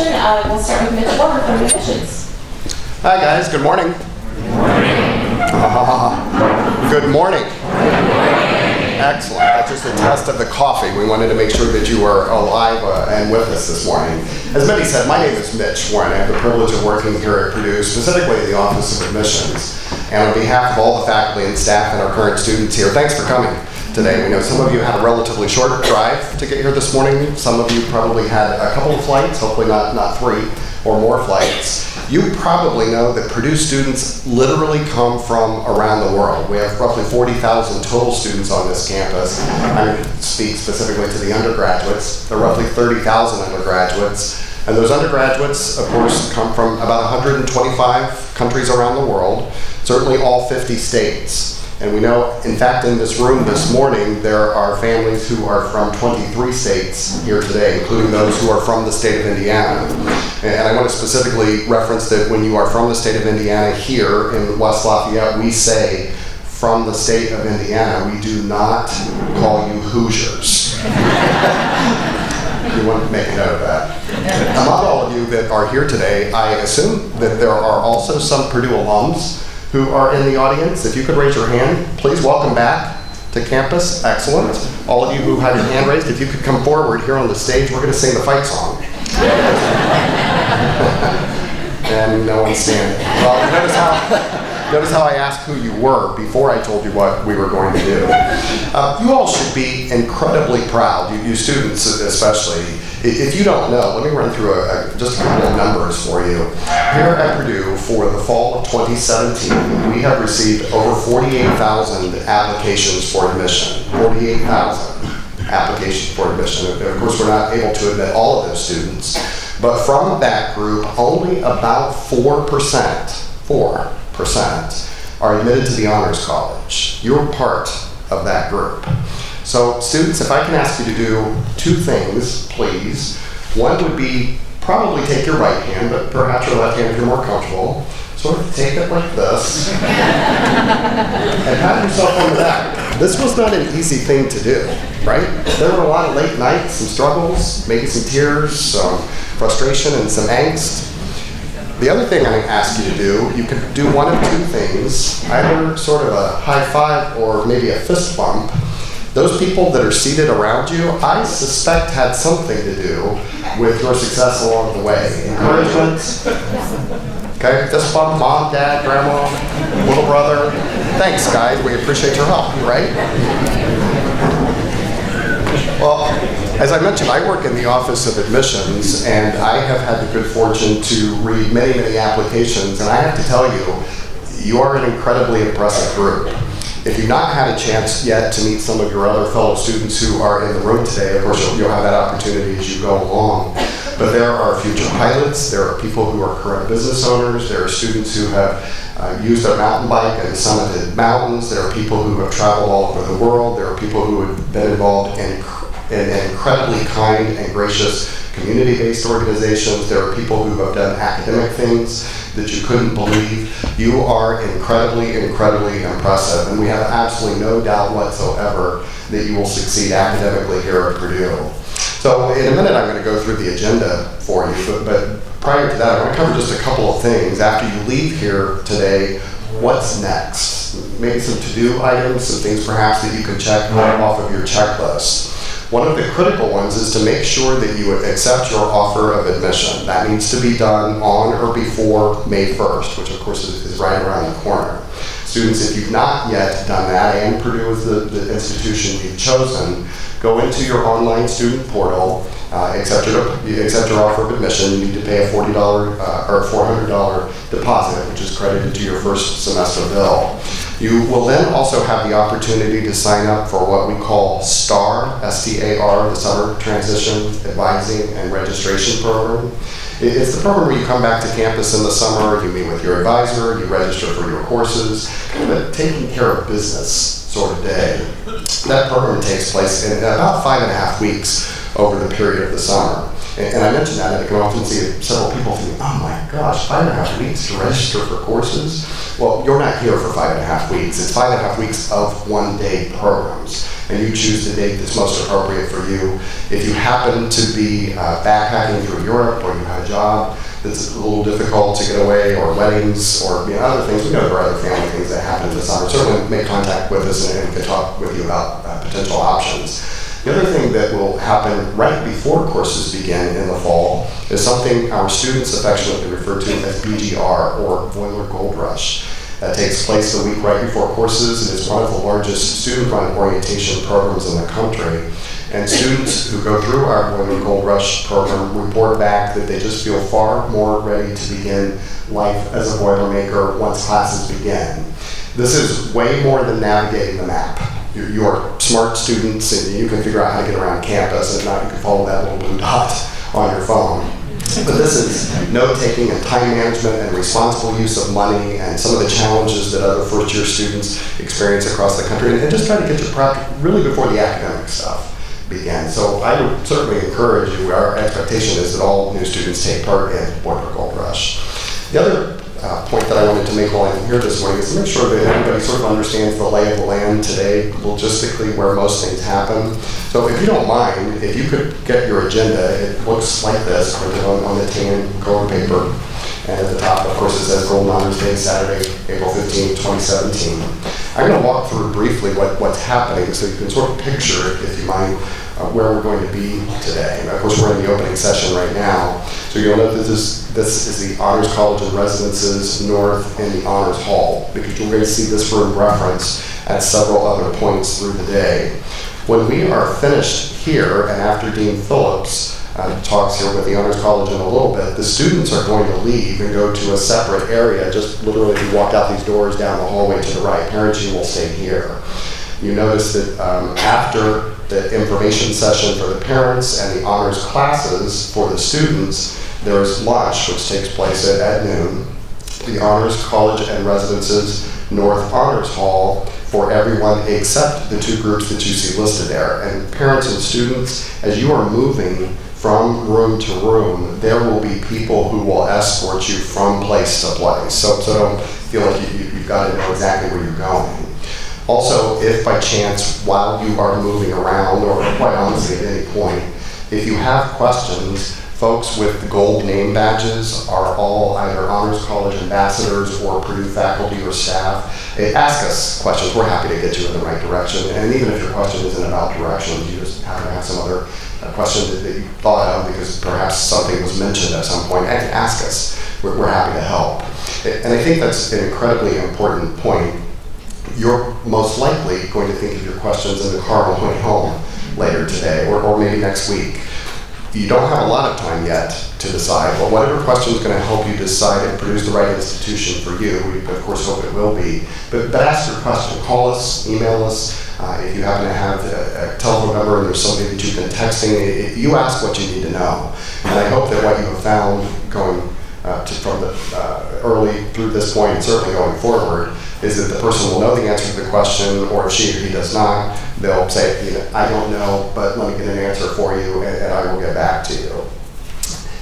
session. We'll start with Mitch Walker from Admissions. Hi guys, good morning. Good morning. Good morning. Excellent. That's just a test of the coffee. We wanted to make sure that you were alive and with us this morning. As Mindy said, my name is Mitch Warren. I have the privilege of working here at Purdue, specifically in the Office of Admissions. And on behalf of all the faculty and staff and our current students here, thanks for coming today. We know some of you had a relatively short drive to get here this morning. Some of you probably had a couple of flights, hopefully not 3 or more flights. You probably know that Purdue students literally come from around the world. We have roughly 40,000 total students on this campus. I speak specifically to the undergraduates. There are roughly 30,000 undergraduates. And those undergraduates, of course, come from about 125 countries around the world, certainly all 50 states. And we know, in fact, in this room this morning, there are families who are from 23 states here today, including those who are from the state of Indiana. And I want to specifically reference that when you are from the state of Indiana here in West Lafayette, we say, from the state of Indiana, we do not call you Hoosiers. You want to make a note of that. Among all of you that are here today, I assume that there are also some Purdue alums who are in the audience. If you could raise your hand, please welcome back to campus. Excellent. All of you who have your hand raised, if you could come forward here on the stage, we're going to sing the fight song. And no one's standing. Well, notice how I asked who you were before I told you what we were going to do. You all should be incredibly proud, you students especially. If you don't know, let me run through just a couple of numbers for you. Here at Purdue, for the fall of 2017, we have received over 48,000 applications for admission. 48,000 applications for admission. Of course, we're not able to admit all of those students, but from that group, only about 4% are admitted to the Honors College. You're part of that group. So students, if I can ask you to do 2 things, please. One would be probably take your right hand, but perhaps your left hand if you're more comfortable. Sort of take it like this. And pat yourself on the back. This was not an easy thing to do, right? There were a lot of late nights, some struggles, maybe some tears, some frustration, and some angst. The other thing I ask you to do, you can do one of 2 things, either sort of a high five or maybe a fist bump. Those people that are seated around you, I suspect had something to do with your success along the way. Encouragement, okay, fist bump, mom, dad, grandma, little brother. Thanks, guys, we appreciate your help, right? Well, as I mentioned, I work in the Office of Admissions, and I have had the good fortune to read many, many applications, and I have to tell you, you are an incredibly impressive group. If you've not had a chance yet to meet some of your other fellow students who are in the room today, of course, you'll have that opportunity as you go along. But there are future pilots, there are people who are current business owners, there are students who have used their mountain bike and summited mountains, there are people who have traveled all over the world, there are people who have been involved in incredibly kind and gracious community-based organizations. There are people who have done academic things that you couldn't believe. You are incredibly, incredibly impressive, and we have absolutely no doubt whatsoever that you will succeed academically here at Purdue. So in a minute, I'm going to go through the agenda for you, but prior to that, I want to cover just a couple of things. After you leave here today, what's next? Maybe some to-do items, some things perhaps that you can check off of your checklist. One of the critical ones is to make sure that you accept your offer of admission. That needs to be done on or before May 1st, which of course is right around the corner. Students, if you've not yet done that, and Purdue is the institution you've chosen, go into your online student portal, accept your offer of admission. You need to pay a $40 or $400 deposit, which is credited to your first semester bill. You will then also have the opportunity to sign up for what we call STAR, S-T-A-R, the Summer Transition Advising and Registration Program. It's the program where you come back to campus in the summer, you meet with your advisor, you register for your courses, kind of a taking care of business sort of day. That program takes place in about 5.5 weeks over the period of the summer. And I mentioned that, and I can often see several people thinking, oh my gosh, 5.5 weeks to register for courses? Well, you're not here for 5.5 weeks. It's 5.5 weeks of one-day programs. And you choose the date that's most appropriate for you. If you happen to be backpacking through Europe, or you have a a job that's a little difficult to get away, or weddings, or other things. We know there are other family things that happen in the summer. Certainly make contact with us and we can talk with you about potential options. The other thing that will happen right before courses begin in the fall is something our students affectionately refer to as BGR, or Boiler Gold Rush. That takes place the week right before courses. It is one of the largest student-run orientation programs in the country. And students who go through our Boiler Gold Rush program report back that they just feel far more ready to begin life as a Boilermaker once classes begin. This is way more than navigating the map. You are smart students and you can figure out how to get around campus. If not, you can follow that little blue dot on your phone. But this is note-taking and time management and responsible use of money and some of the challenges that other first-year students experience across the country, and just try to get you prepped really before the academic stuff begins. So I would certainly encourage you. Our expectation is that all new students take part in Boiler Gold Rush. The other point that I wanted to make while I'm here this morning is to make sure that everybody sort of understands the lay of the land today, logistically, where most things happen. So if you don't mind, if you could get your agenda, it looks like this, printed on the tan colored paper. And at the top, of course, it says Golden Honors Day, Saturday, April 15, 2017. I'm going to walk through briefly what's happening so you can sort of picture, if you mind, where we're going to be today. And of course, we're in the opening session right now. So you'll note that this is the Honors College and Residences North in the Honors Hall, because you're going to see this room referenced at several other points through the day. When we are finished here, and after Dean Phillips talks here with the Honors College in a little bit, the students are going to leave and go to a separate area. Just literally, if you walk out these doors down the hallway to the right, parenting will stay here. You notice that after the information session for the parents and the honors classes for the students, there's lunch, which takes place at noon. The Honors College and Residences North Honors Hall for everyone except the two groups that you see listed there. And parents and students, as you are moving from room to room, there will be people who will escort you from place to place. So don't feel like you've got to know exactly where you're going. Also, if by chance, while you are moving around, or quite honestly at any point, if you have questions, folks with the gold name badges are all either Honors College ambassadors or Purdue faculty or staff. Ask us questions. We're happy to get you in the right direction. And even if your question isn't about directions, you just happen to have some other question that you thought of because perhaps something was mentioned at some point, ask us. We're happy to help. And I think that's an incredibly important point. You're most likely going to think of your questions in the car on the way home later today, or maybe next week. You don't have a lot of time yet to decide. Well, whatever question is going to help you decide and produce the right institution for you, we of course hope it will be. But ask your question. Call us, email us. If you happen to have a telephone number and there's somebody that you've been texting, you ask what you need to know. And I hope that what you have found going from the early through this point, and certainly going forward, is that the person will know the answer to the question, or if she or he does not, they'll say, I don't know, but let me get an answer for you, and I will get back to you.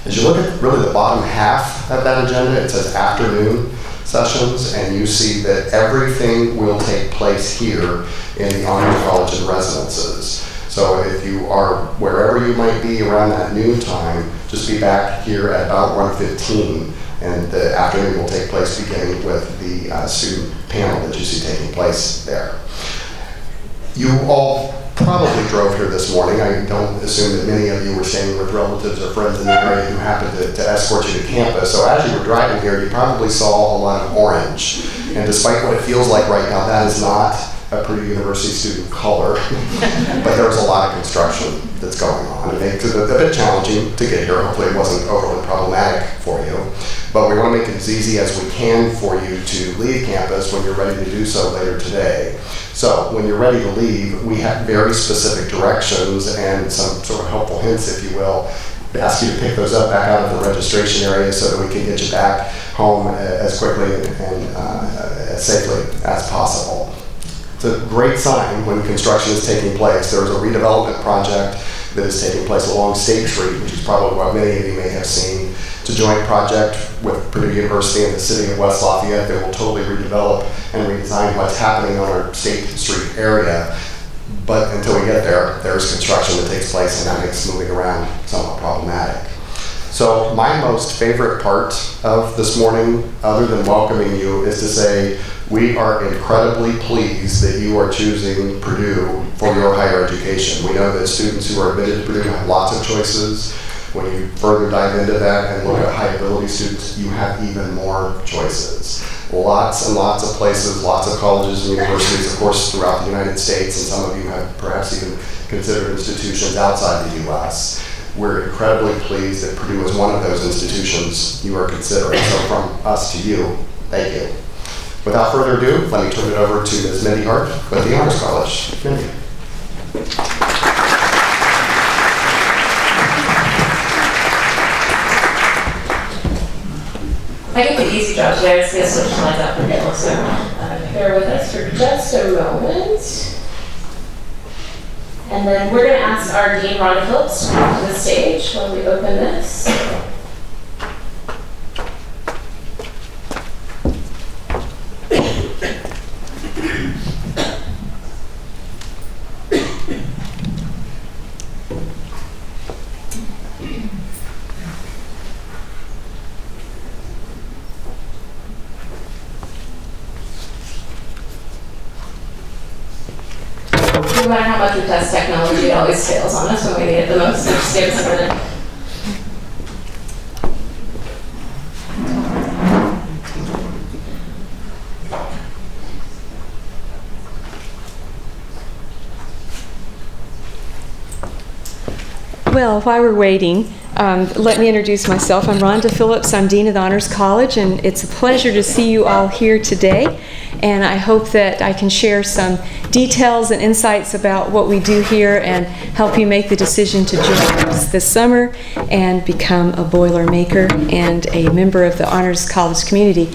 As you look at really the bottom half of that agenda, it says afternoon sessions, and you see that everything will take place here in the Honors College and Residences. So if you are wherever you might be around that noon time, just be back here at about 1:15. And the afternoon will take place beginning with the student panel that you see taking place there. You all probably drove here this morning. I don't assume that many of you were staying with relatives or friends in the area who happened to escort you to campus. So as you were driving here, you probably saw a lot of orange. And despite what it feels like right now, that is not a Purdue University student color. But there's a lot of construction that's going on. It makes it a bit challenging to get here. Hopefully it wasn't overly problematic for you. But we want to make it as easy as we can for you to leave campus when you're ready to do so later today. So when you're ready to leave, we have very specific directions and some sort of helpful hints, if you will. We ask you to pick those up back out of the registration area so that we can get you back home as quickly and as safely as possible. It's a great sign when construction is taking place. There is a redevelopment project that is taking place along State Street, which is probably what many of you may have seen. It's a joint project with Purdue University and the city of West Lafayette that will totally redevelop and redesign what's happening on our State Street area. But until we get there, there's construction that takes place, and that makes moving around somewhat problematic. So my most favorite part of this morning, other than welcoming you, is to say we are incredibly pleased that you are choosing Purdue for your higher education. We know that students who are admitted to Purdue have lots of choices. When you further dive into that and look at high ability students, you have even more choices. Lots and lots of places, lots of colleges and universities, of course, throughout the United States, and some of you have perhaps even considered institutions outside the U.S. We're incredibly pleased that Purdue is one of those institutions you are considering. So from us to you, thank you. Without further ado, let me turn it over to Ms. Mindy Hart with the Honors College. Mindy. I get the easy job today. I just get switch slides up and get so bear with us for just a moment. And then we're going to ask our Dean, Rhonda Phillips, to come to the stage when we open this. No matter how much we test technology, it always fails on us when we need it the most. So just give us a minute. Well, while we're waiting, let me introduce myself. I'm Rhonda Phillips. I'm Dean of the Honors College, and it's a pleasure to see you all here today. And I hope that I can share some details and insights about what we do here and help you make the decision to join us this summer and become a Boilermaker and a member of the Honors College community.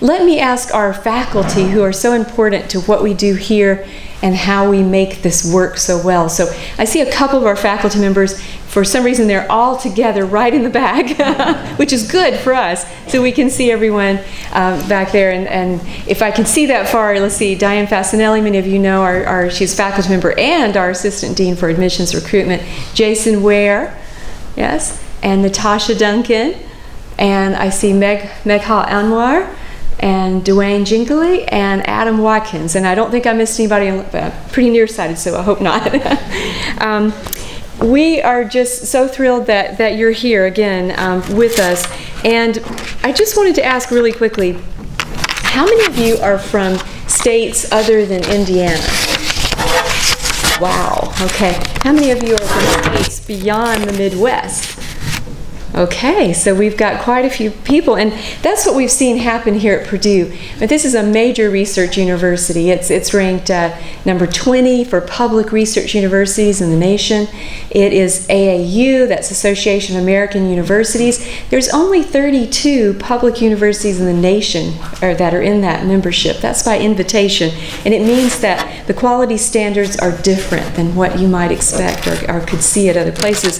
Let me ask our faculty, who are so important to what we do here and how we make this work so well. So I see a couple of our faculty members. For some reason, they're all together right in the back, which is good for us, so we can see everyone back there. And if I can see that far, let's see, Diane Fasinelli, many of you know, she's a faculty member and our Assistant Dean for Admissions Recruitment. Jason Ware, yes, and Natasha Duncan, and I see Megha Anwar, and Dwayne Jingley, and Adam Watkins. And I don't think I missed anybody. I'm pretty nearsighted, so I hope not. We are just so thrilled that you're here again with us. And I just wanted to ask really quickly, how many of you are from states other than Indiana? Wow, okay. How many of you are from states beyond the Midwest? Okay, so we've got quite a few people, and that's what we've seen happen here at Purdue. But this is a major research university. It's ranked number 20 for public research universities in the nation. It is AAU, that's Association of American Universities. There's only 32 public universities in the nation that are in that membership. That's by invitation, and it means that the quality standards are different than what you might expect or could see at other places.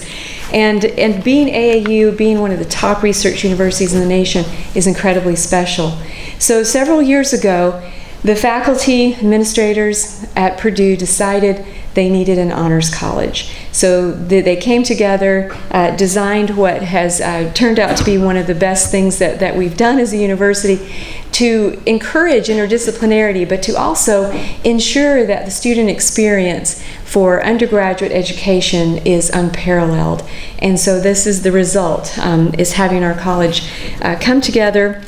And being AAU, being one of the top research universities in the nation, is incredibly special. So several years ago, the faculty administrators at Purdue decided they needed an honors college. So they came together, designed what has turned out to be one of the best things that we've done as a university to encourage interdisciplinarity, but to also ensure that the student experience for undergraduate education is unparalleled. And so this is the result, is having our college come together.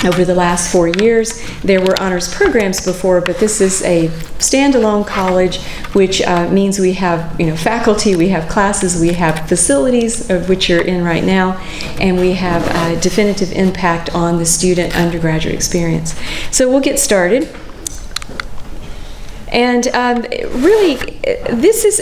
Over the last 4 years, there were honors programs before, but this is a standalone college, which means we have, faculty, we have classes, we have facilities, of which you're in right now, and we have a definitive impact on the student undergraduate experience. So we'll get started. And really, this is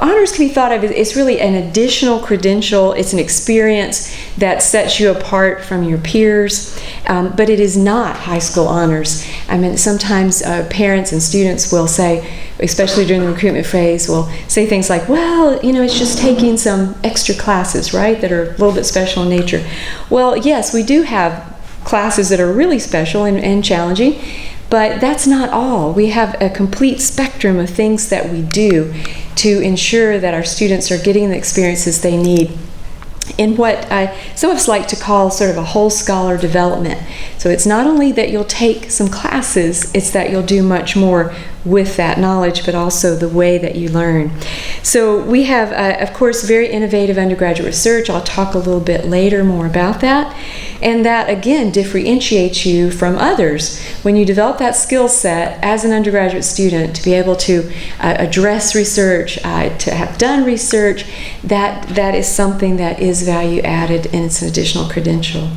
honors can be thought of as really an additional credential. It's an experience that sets you apart from your peers, but it is not high school honors. I mean, sometimes parents and students will say, especially during the recruitment phase, will say things like, well, it's just taking some extra classes, right, that are a little bit special in nature. Well, yes, we do have classes that are really special and challenging, but that's not all. We have a complete spectrum of things that we do to ensure that our students are getting the experiences they need in what some of us like to call sort of a whole scholar development. So it's not only that you'll take some classes, it's that you'll do much more with that knowledge, but also the way that you learn. So we have, of course, very innovative undergraduate research. I'll talk a little bit later more about that. And that, again, differentiates you from others. When you develop that skill set as an undergraduate student to be able to address research, to have done research, that is something that is value added, and it's an additional credential.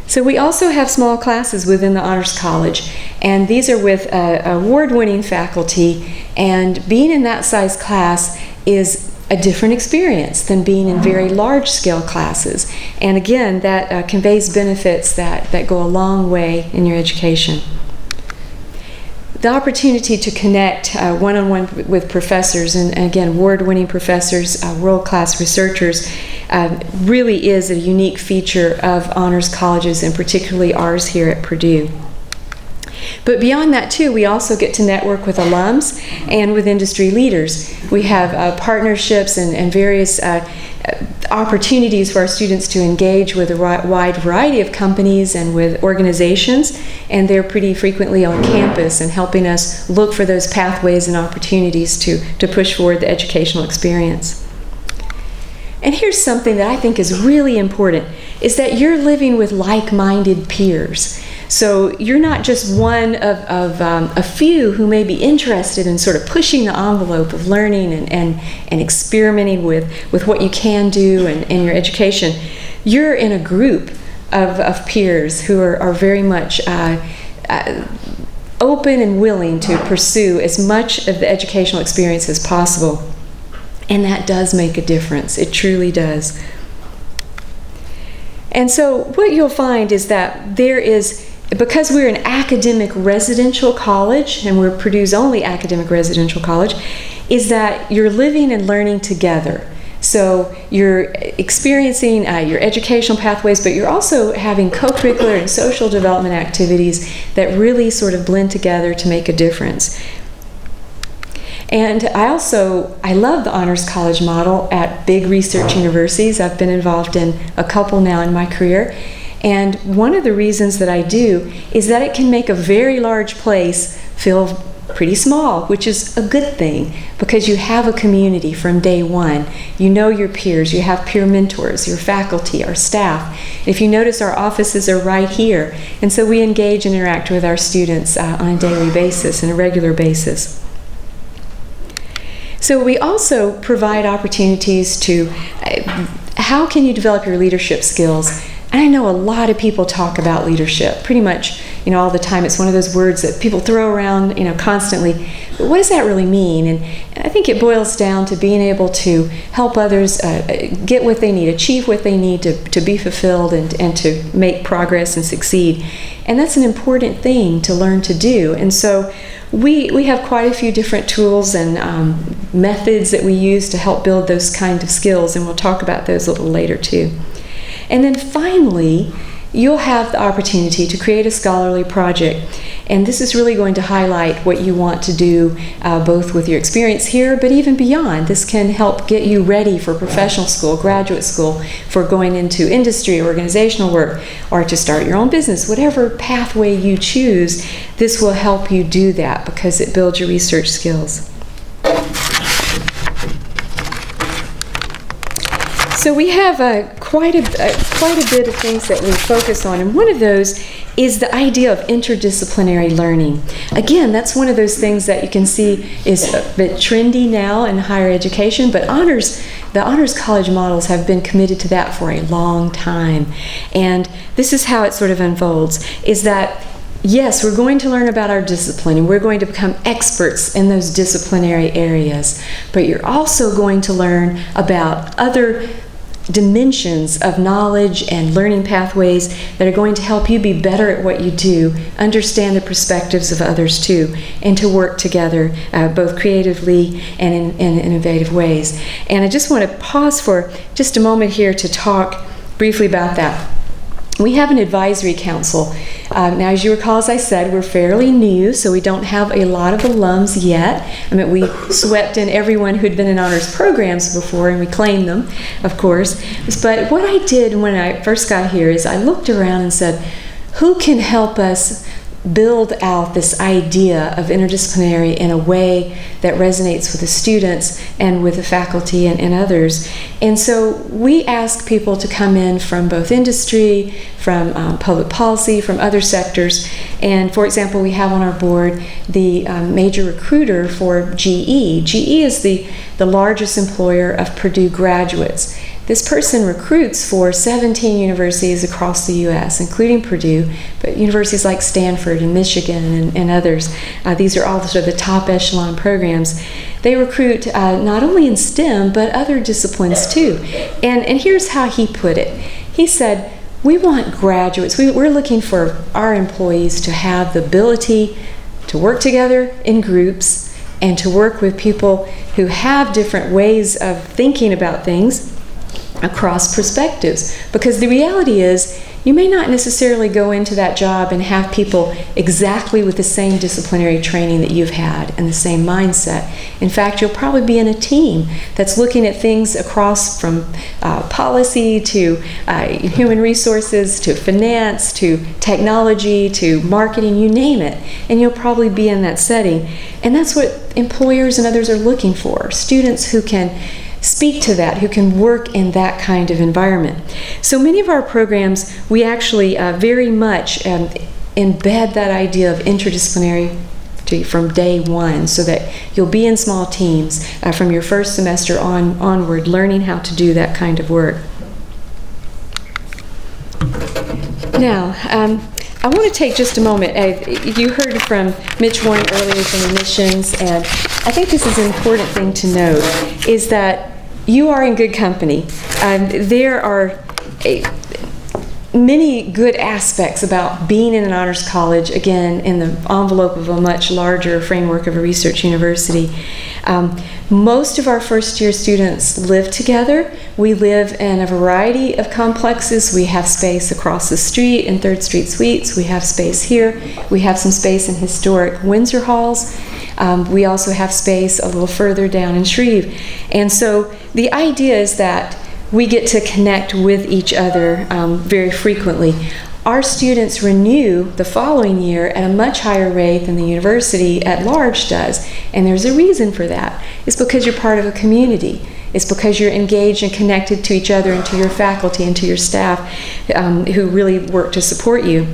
So we also have small classes within the Honors College, and these are with award-winning faculty, and being in that size class is a different experience than being in very large-scale classes. And again, that conveys benefits that go a long way in your education. The opportunity to connect one-on-one with professors, and again, award-winning professors, world-class researchers, really is a unique feature of honors colleges, and particularly ours here at Purdue. But beyond that, too, we also get to network with alums and with industry leaders. We have partnerships and various opportunities for our students to engage with a wide variety of companies and with organizations, and they're pretty frequently on campus and helping us look for those pathways and opportunities to push forward the educational experience. And here's something that I think is really important, is that you're living with like-minded peers. So you're not just one of a few who may be interested in sort of pushing the envelope of learning and experimenting with what you can do in your education. You're in a group of peers who are very much open and willing to pursue as much of the educational experience as possible. And that does make a difference. It truly does. And so what you'll find is that there is, because we're an academic residential college, and we're Purdue's only academic residential college, is that you're living and learning together. So you're experiencing your educational pathways, but you're also having co-curricular and social development activities that really sort of blend together to make a difference. And I love the Honors College model at big research universities. I've been involved in a couple now in my career. And one of the reasons that I do is that it can make a very large place feel pretty small, which is a good thing, because you have a community from day one. You know your peers, you have peer mentors, your faculty, our staff. If you notice, our offices are right here. And so we engage and interact with our students on a daily basis and a regular basis. So we also provide opportunities to, how can you develop your leadership skills? And I know a lot of people talk about leadership pretty much, all the time. It's one of those words that people throw around, constantly. But what does that really mean? And I think it boils down to being able to help others get what they need, achieve what they need to be fulfilled and to make progress and succeed. And that's an important thing to learn to do. And so we have quite a few different tools and methods that we use to help build those kind of skills, and we'll talk about those a little later too. And then finally, you'll have the opportunity to create a scholarly project. And this is really going to highlight what you want to do, both with your experience here, but even beyond. This can help get you ready for professional school, graduate school, for going into industry, organizational work, or to start your own business. Whatever pathway you choose, this will help you do that because it builds your research skills. So we have quite a bit of things that we focus on, and one of those is the idea of interdisciplinary learning. Again, that's one of those things that you can see is a bit trendy now in higher education, but the honors college models have been committed to that for a long time. And this is how it sort of unfolds, is that yes, we're going to learn about our discipline, and we're going to become experts in those disciplinary areas, but you're also going to learn about other dimensions of knowledge and learning pathways that are going to help you be better at what you do, understand the perspectives of others too, and to work together both creatively and in innovative ways. And I just want to pause for just a moment here to talk briefly about that. We have an advisory council Now, as you recall, as I said, we're fairly new, so we don't have a lot of alums yet. I mean, we swept in everyone who'd been in honors programs before, and we claimed them, of course. But what I did when I first got here is I looked around and said, who can help us build out this idea of interdisciplinary in a way that resonates with the students and with the faculty and others. And so we ask people to come in from both industry, from public policy, from other sectors. And for example, we have on our board the major recruiter for GE. GE is the largest employer of Purdue graduates. This person recruits for 17 universities across the U.S., including Purdue, but universities like Stanford and Michigan and others. These are all sort of the top echelon programs. They recruit not only in STEM, but other disciplines too. And here's how he put it. He said, we want graduates. We're looking for our employees to have the ability to work together in groups and to work with people who have different ways of thinking about things across perspectives, because the reality is you may not necessarily go into that job and have people exactly with the same disciplinary training that you've had and the same mindset. In fact, you'll probably be in a team that's looking at things across from policy to human resources to finance to technology to marketing, you name it, and you'll probably be in that setting. And that's what employers and others are looking for, students who can speak to that, who can work in that kind of environment. So many of our programs, we actually very much embed that idea of interdisciplinary from day one, so that you'll be in small teams from your first semester onward, learning how to do that kind of work. Now, I want to take just a moment. You heard from Mitch Warren earlier from Admissions, and I think this is an important thing to note, is that you are in good company. There are many good aspects about being in an honors college, again, in the envelope of a much larger framework of a research university. Most of our first-year students live together. We live in a variety of complexes. We have space across the street in 3rd Street Suites. We have space here. We have some space in historic Windsor halls. We also have space a little further down in Shreve. And so the idea is that we get to connect with each other very frequently. Our students renew the following year at a much higher rate than the university at large does. And there's a reason for that. It's because you're part of a community. It's because you're engaged and connected to each other and to your faculty and to your staff who really work to support you.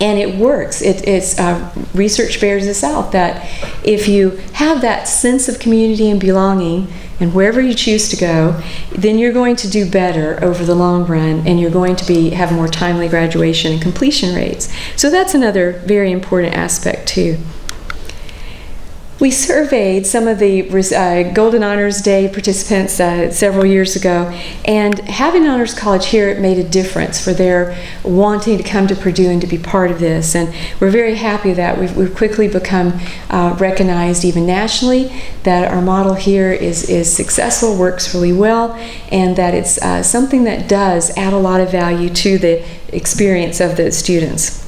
And it works. Research bears this out, that if you have that sense of community and belonging, and wherever you choose to go, then you're going to do better over the long run, and you're going to have more timely graduation and completion rates. So that's another very important aspect too. We surveyed some of the Golden Honors Day participants several years ago, and having Honors College here made a difference for their wanting to come to Purdue and to be part of this. And we're very happy that we've quickly become recognized even nationally, that our model here is successful, works really well, and that it's something that does add a lot of value to the experience of the students.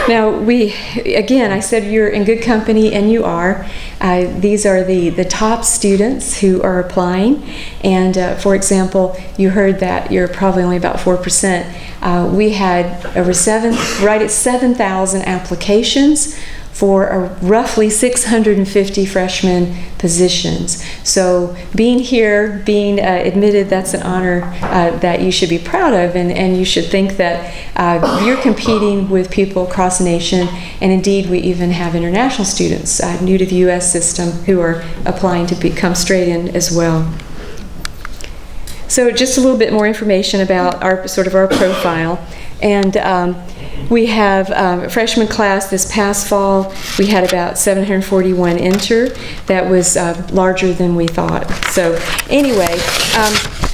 Now, again, I said you're in good company, and you are. These are the top students who are applying. And for example, you heard that you're probably only about 4%. We had right at 7,000 applications for roughly 650 freshman positions. So being here, being admitted, that's an honor that you should be proud of, and you should think that you're competing with people across the nation, and indeed we even have international students new to the U.S. system who are applying to come straight in as well. So just a little bit more information about our profile. And we have a freshman class this past fall. We had about 741 enter. That was larger than we thought. So anyway,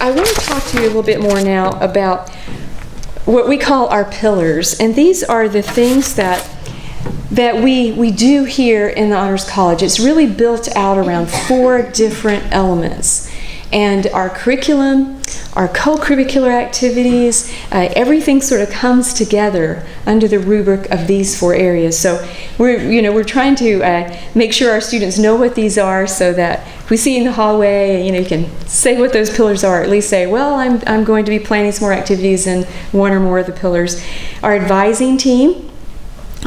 I want to talk to you a little bit more now about what we call our pillars. And these are the things that we do here in the Honors College. It's really built out around 4 different elements. And our curriculum, our co-curricular activities, everything sort of comes together under the rubric of these 4 areas. So we're trying to make sure our students know what these are, so that if we see in the hallway, you can say what those pillars are, at least say, well, I'm going to be planning some more activities in one or more of the pillars. Our advising team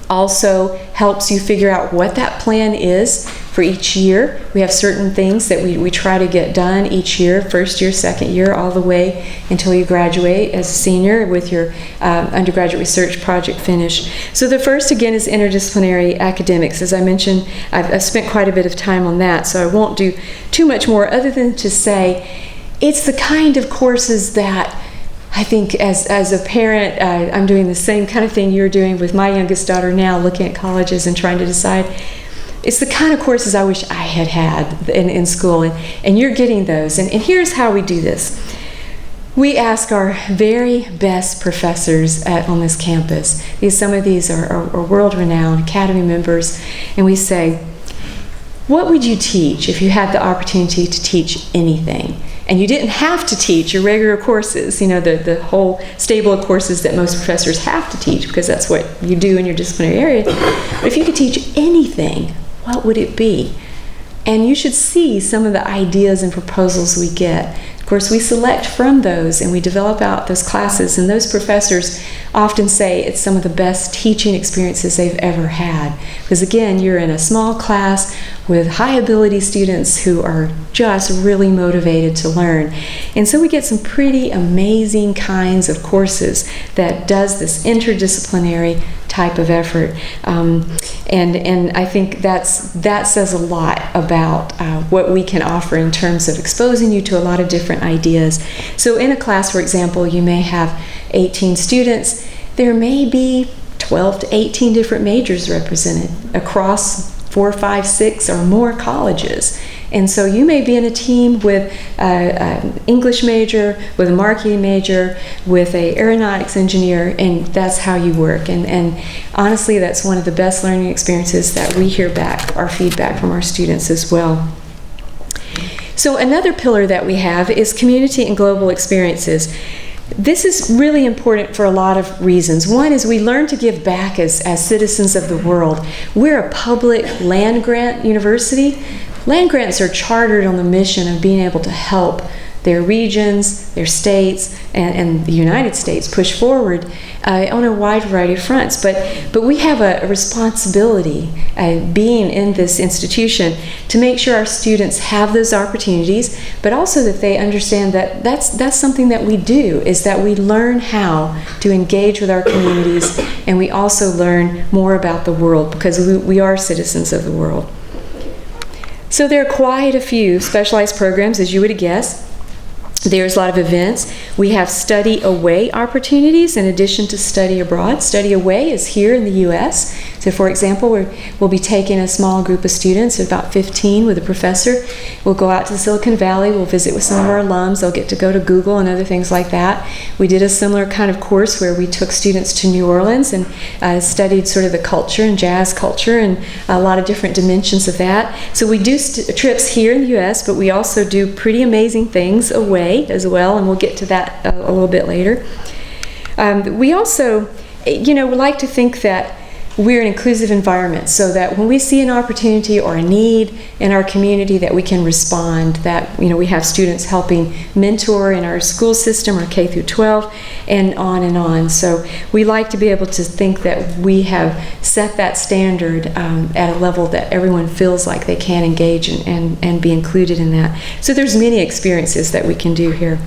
also helps you figure out what that plan is for each year. We have certain things that we try to get done each year, first year, second year, all the way until you graduate as a senior with your undergraduate research project finish. So the first, again, is interdisciplinary academics. As I mentioned, I've spent quite a bit of time on that, so I won't do too much more other than to say it's the kind of courses that I think as a parent, I'm doing the same kind of thing you're doing with my youngest daughter now, looking at colleges and trying to decide. It's the kind of courses I wish I had in school, and you're getting those. And here's how we do this. We ask our very best professors on this campus. Some of these are world-renowned Academy members, and we say, what would you teach if you had the opportunity to teach anything? And you didn't have to teach your regular courses, the whole stable of courses that most professors have to teach, because that's what you do in your disciplinary area. But if you could teach anything, what would it be? And you should see some of the ideas and proposals we get. Of course, we select from those and we develop out those classes, and those professors often say it's some of the best teaching experiences they've ever had. Because again, you're in a small class with high ability students who are just really motivated to learn. And so we get some pretty amazing kinds of courses that does this interdisciplinary type of effort. And I think that says a lot about what we can offer in terms of exposing you to a lot of different ideas. So in a class, for example, you may have 18 students. There may be 12 to 18 different majors represented across 4, 5, 6 or more colleges. And so you may be in a team with an English major, with a marketing major, with an aeronautics engineer, and that's how you work. And honestly, that's one of the best learning experiences that we hear back, our feedback from our students as well. So another pillar that we have is community and global experiences. This is really important for a lot of reasons. One is we learn to give back as citizens of the world. We're a public land-grant university. Land grants are chartered on the mission of being able to help their regions, their states, and the United States push forward on a wide variety of fronts. But we have a responsibility, being in this institution, to make sure our students have those opportunities, but also that they understand that that's something that we do, is that we learn how to engage with our communities, and we also learn more about the world, because we are citizens of the world. So there are quite a few specialized programs, as you would guess. There's a lot of events. We have study away opportunities in addition to study abroad. Study away is here in the U.S. So for example, we'll be taking a small group of students, about 15 with a professor. We'll go out to the Silicon Valley. We'll visit with some of our alums. They'll get to go to Google and other things like that. We did a similar kind of course where we took students to New Orleans and studied sort of the culture and jazz culture and a lot of different dimensions of that. So we do trips here in the U.S., but we also do pretty amazing things away as well, and we'll get to that a little bit later. We also, we like to think that we're an inclusive environment, so that when we see an opportunity or a need in our community, that we can respond, that we have students helping mentor in our school system, or K through 12, and on and on. So we like to be able to think that we have set that standard at a level that everyone feels like they can engage and be included in that. So there's many experiences that we can do here.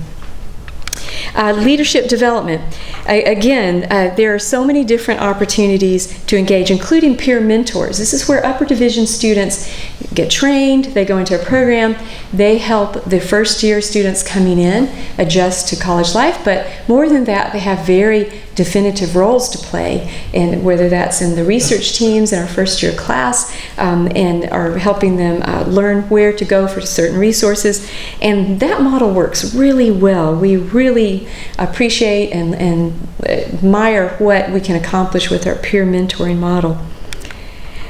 Leadership development. Again, there are so many different opportunities to engage, including peer mentors. This is where upper division students get trained, they go into a program, they help the first year students coming in adjust to college life, but more than that, they have very definitive roles to play, and whether that's in the research teams in our first year class, and are helping them learn where to go for certain resources. And that model works really well. We really appreciate and admire what we can accomplish with our peer mentoring model.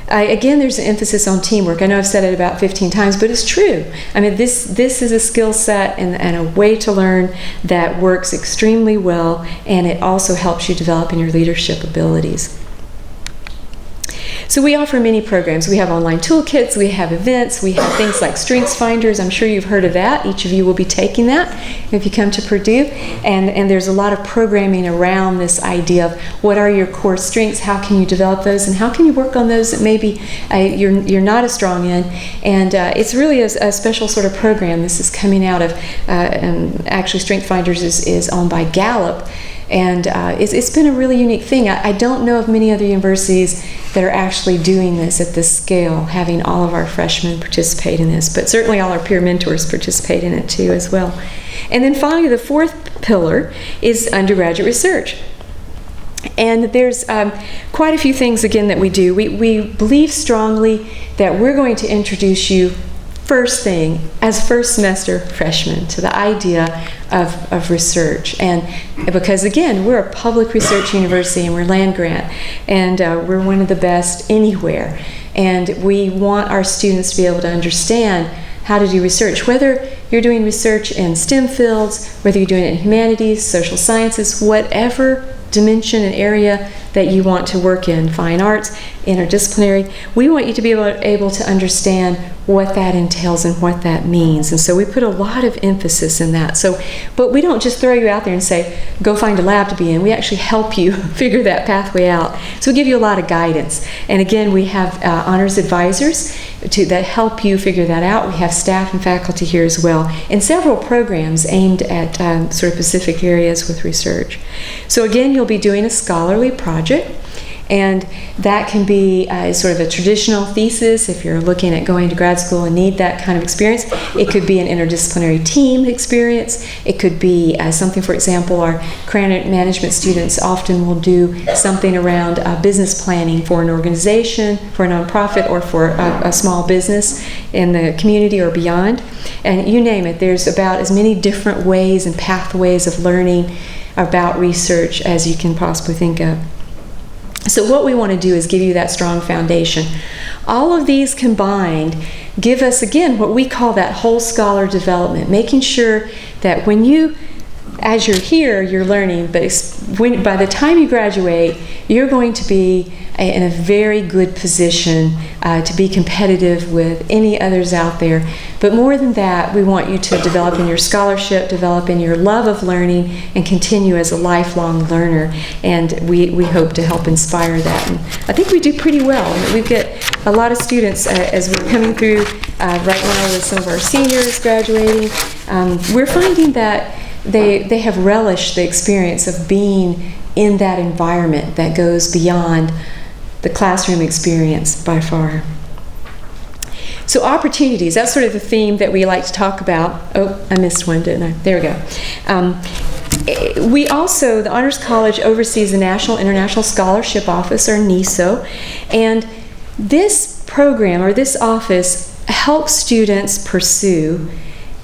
Again, there's an emphasis on teamwork. I know I've said it about 15 times, but it's true. I mean, this is a skill set and a way to learn that works extremely well, and it also helps you develop in your leadership abilities. So we offer many programs. We have online toolkits, we have events, we have things like strengths finders. I'm sure you've heard of that. Each of you will be taking that if you come to Purdue. And there's a lot of programming around this idea of what are your core strengths, how can you develop those, and how can you work on those that maybe you're not as strong in. And it's really a special sort of program. This is coming out of, actually Strength Finders is owned by Gallup. And it's been a really unique thing. I don't know of many other universities that are actually doing this at this scale, having all of our freshmen participate in this, but certainly all our peer mentors participate in it too as well. And then finally, the fourth pillar is undergraduate research. And there's quite a few things, again, that we do. We believe strongly that we're going to introduce you first thing as first semester freshmen to the idea of research. And because again, we're a public research university and we're land grant, and we're one of the best anywhere, and we want our students to be able to understand how to do research, whether you're doing research in STEM fields, whether you're doing it in humanities, social sciences, whatever dimension and area that you want to work in, fine arts, interdisciplinary. We want you to be able to understand what that entails and what that means. And so we put a lot of emphasis in that. But we don't just throw you out there and say, go find a lab to be in. We actually help you figure that pathway out. So we give you a lot of guidance. And again, we have honors advisors that help you figure that out. We have staff and faculty here as well, and several programs aimed at sort of specific areas with research. So again, you'll be doing a scholarly project, and that can be sort of a traditional thesis if you're looking at going to grad school and need that kind of experience. It could be an interdisciplinary team experience. It could be something, for example, our career management students often will do something around business planning for an organization, for a nonprofit, or for a small business in the community or beyond. And you name it, there's about as many different ways and pathways of learning about research as you can possibly think of. So what we want to do is give you that strong foundation. All of these combined give us, again, what we call that whole scholar development, making sure that as you're here, you're learning, but by the time you graduate, you're going to be in a very good position to be competitive with any others out there. But more than that, we want you to develop in your scholarship, develop in your love of learning, and continue as a lifelong learner. And we hope to help inspire that. And I think we do pretty well. We get a lot of students as we're coming through right now with some of our seniors graduating. We're finding that they have relished the experience of being in that environment that goes beyond the classroom experience by far. So opportunities, that's sort of the theme that we like to talk about. Oh, I missed one, didn't I? There we go. We also, the Honors College oversees the National International Scholarship Office, or NISO, and this program, or this office, helps students pursue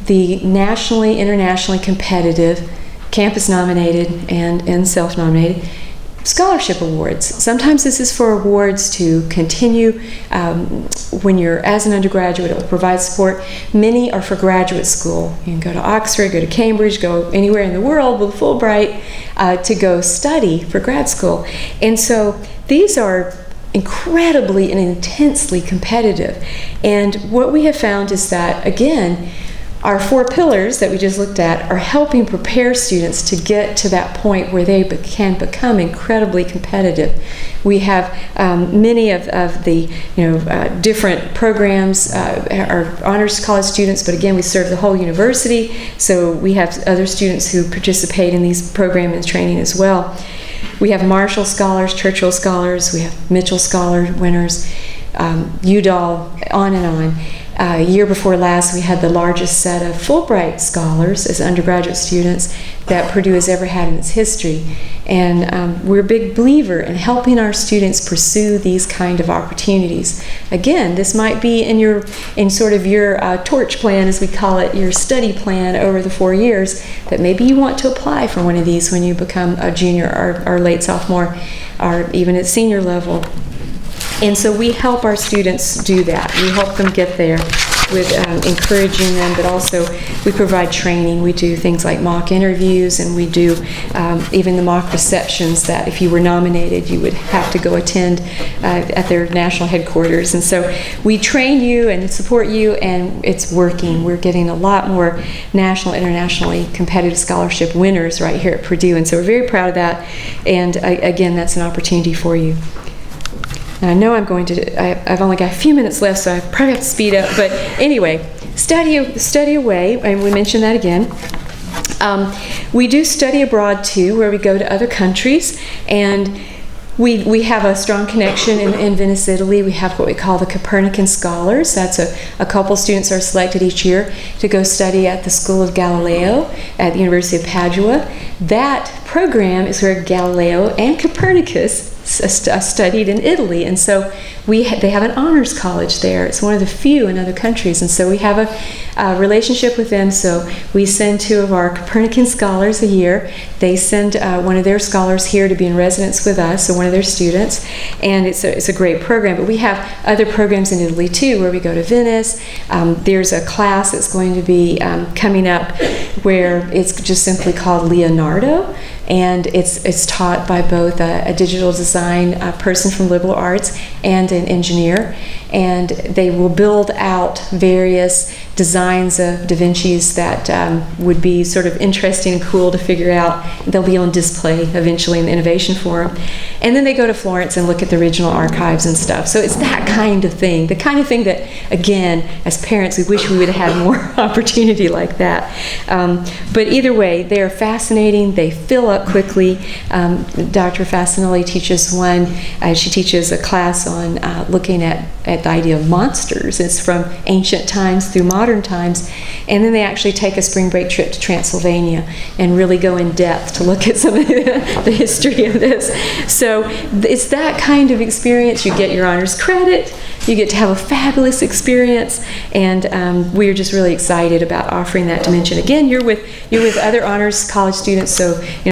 the nationally, internationally competitive, campus-nominated and self-nominated scholarship awards. Sometimes this is for awards to continue when you're as an undergraduate. It will provide support. Many are for graduate school. You can go to Oxford, go to Cambridge, go anywhere in the world with Fulbright to go study for grad school. And so these are incredibly and intensely competitive. And what we have found is that, again, our 4 pillars that we just looked at are helping prepare students to get to that point where they can become incredibly competitive. We have many of the different programs, our honors college students, but again, we serve the whole university, so we have other students who participate in these programs and training as well. We have Marshall Scholars, Churchill Scholars, we have Mitchell Scholar winners, Udall, on and on. Year before last, we had the largest set of Fulbright scholars as undergraduate students that Purdue has ever had in its history. And we're a big believer in helping our students pursue these kind of opportunities. Again, this might be in sort of your torch plan, as we call it, your study plan over the 4 years, that maybe you want to apply for one of these when you become a junior or late sophomore, or even at senior level. And so we help our students do that. We help them get there with encouraging them, but also we provide training. We do things like mock interviews, and we do even the mock receptions that if you were nominated, you would have to go attend at their national headquarters. And so we train you and support you, and it's working. We're getting a lot more national, internationally competitive scholarship winners right here at Purdue, and so we're very proud of that. And again, that's an opportunity for you. And I know I've only got a few minutes left, so I probably have to speed up. But anyway, study away, and we mentioned that again. We do study abroad too, where we go to other countries, and we have a strong connection in Venice, Italy. We have what we call the Copernican Scholars. That's a couple students are selected each year to go study at the School of Galileo at the University of Padua. That program is where Galileo and Copernicus studied in Italy, and so they have an honors college there. It's one of the few in other countries, and so we have a relationship with them. So we send 2 of our Copernican scholars a year. They send one of their scholars here to be in residence with us, so one of their students, and it's a great program. But we have other programs in Italy too, where we go to Venice. There's a class that's going to be coming up where it's just simply called Leonardo, and it's taught by both a digital design person from liberal arts and an engineer, and they will build out various designs of Da Vinci's that would be sort of interesting and cool to figure out. They'll be on display eventually in the Innovation Forum. And then they go to Florence and look at the original archives and stuff. So it's that kind of thing, the kind of thing that, again, as parents, we wish we would have had more opportunity like that. But either way, they are fascinating. They fill up quickly. Dr. Fasinelli teaches one. She teaches a class on looking at the idea of monsters. It's from ancient times through modern times. And then they actually take a spring break trip to Transylvania and really go in depth to look at some of the history of this. So it's that kind of experience. You get your honors credit. You get to have a fabulous experience, and we're just really excited about offering that dimension. Again, you're with other honors college students, so